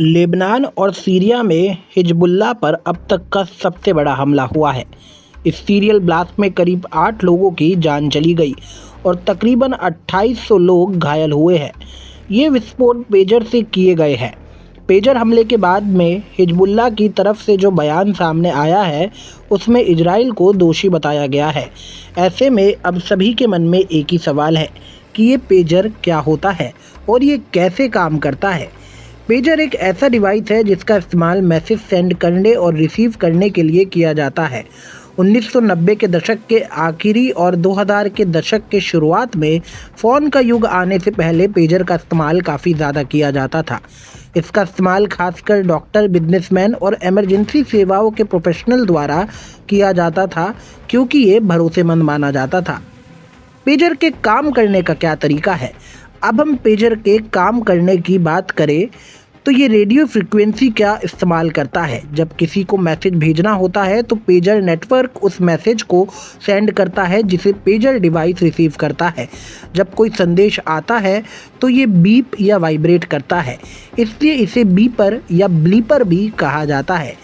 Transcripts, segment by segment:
Lebanon और Syria में Hezbollah पर अब तक का सबसे बड़ा हमला हुआ है। इस सीरियल ब्लास्ट में करीब 8 लोगों की जान चली गई और तकरीबन 2800 लोग घायल हुए हैं। ये विस्फोट पेजर से किए गए हैं। पेजर हमले के बाद में हिजबुल्लाह की तरफ से जो बयान सामने आया है उसमें इजराइल को दोषी बताया गया है। ऐसे में अब सभी के मन में एक ही सवाल है कि ये पेजर क्या होता है और ये कैसे काम करता है। पेजर एक ऐसा डिवाइस है जिसका इस्तेमाल मैसेज सेंड करने और रिसीव करने के लिए किया जाता है। 1990 के दशक के आखिरी और 2000 के दशक के शुरुआत में फ़ोन का युग आने से पहले पेजर का इस्तेमाल काफ़ी ज़्यादा किया जाता था। इसका इस्तेमाल खासकर डॉक्टर, बिजनेसमैन और इमरजेंसी सेवाओं के प्रोफेशनल द्वारा किया जाता था क्योंकि ये भरोसेमंद माना जाता था। पेजर के काम करने का क्या तरीका है? अब हम पेजर के काम करने की बात करें तो ये रेडियो फ्रिक्वेंसी का इस्तेमाल करता है। जब किसी को मैसेज भेजना होता है तो पेजर नेटवर्क उस मैसेज को सेंड करता है जिसे पेजर डिवाइस रिसीव करता है। जब कोई संदेश आता है तो ये बीप या वाइब्रेट करता है, इसलिए इसे बीपर या ब्लीपर भी कहा जाता है।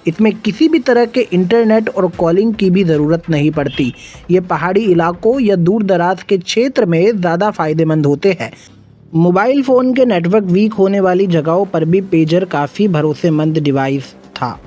इसमें किसी भी तरह के इंटरनेट और कॉलिंग की भी ज़रूरत नहीं पड़ती। ये पहाड़ी इलाकों या दूर दराज के क्षेत्र में ज़्यादा फ़ायदेमंद होते हैं। मोबाइल फ़ोन के नेटवर्क वीक होने वाली जगहों पर भी पेजर काफ़ी भरोसेमंद डिवाइस था।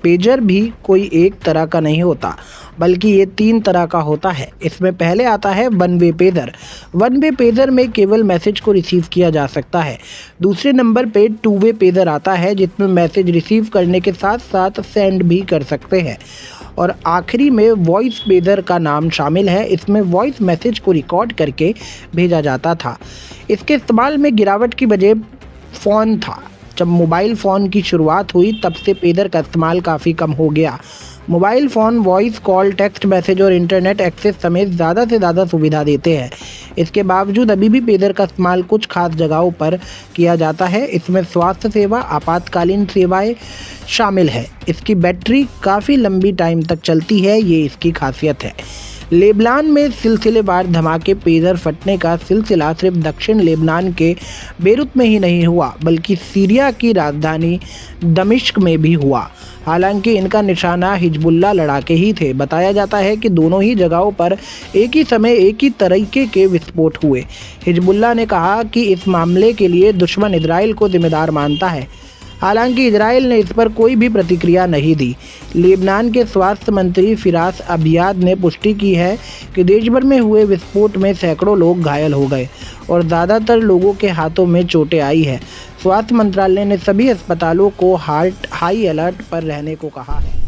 पेजर भी कोई एक तरह का नहीं होता बल्कि ये 3 तरह का होता है। इसमें पहले आता है one way pager. One way pager में केवल मैसेज को रिसीव किया जा सकता है। दूसरे नंबर पे टू वे पेजर आता है जिसमें मैसेज रिसीव करने के साथ साथ सेंड भी कर सकते हैं। और आखिरी में वॉइस पेजर का नाम शामिल है। इसमें वॉइस मैसेज को रिकॉर्ड करके भेजा जाता था। इसके इस्तेमाल में गिरावट की वजह फ़ोन था। जब मोबाइल फ़ोन की शुरुआत हुई तब से पेजर का इस्तेमाल काफ़ी कम हो गया। Mobile phone voice call, text message और इंटरनेट एक्सेस समेत ज़्यादा से ज़्यादा सुविधा देते हैं। इसके बावजूद अभी भी पेजर का इस्तेमाल कुछ खास जगहों पर किया जाता है। इसमें स्वास्थ्य सेवा, आपातकालीन सेवाएं शामिल है। इसकी बैटरी काफ़ी लंबी टाइम तक चलती है, ये इसकी खासियत है। लेबनान में सिलसिलेवार धमाके, पेजर फटने का सिलसिला सिर्फ दक्षिण लेबनान के बेरूत में ही नहीं हुआ बल्कि सीरिया की राजधानी दमिश्क में भी हुआ। हालांकि इनका निशाना हिजबुल्लाह लड़ाके ही थे। बताया जाता है कि दोनों ही जगहों पर एक ही समय एक ही तरीके के विस्फोट हुए। हिजबुल्लाह ने कहा कि इस मामले के लिए दुश्मन इजराइल को जिम्मेदार मानता है। हालांकि इजराइल ने इस पर कोई भी प्रतिक्रिया नहीं दी। लेबनान के स्वास्थ्य मंत्री फिरास अबियाद ने पुष्टि की है कि देश भर में हुए विस्फोट में सैकड़ों लोग घायल हो गए और ज़्यादातर लोगों के हाथों में चोटें आई है। स्वास्थ्य मंत्रालय ने सभी अस्पतालों को हाई अलर्ट पर रहने को कहा है।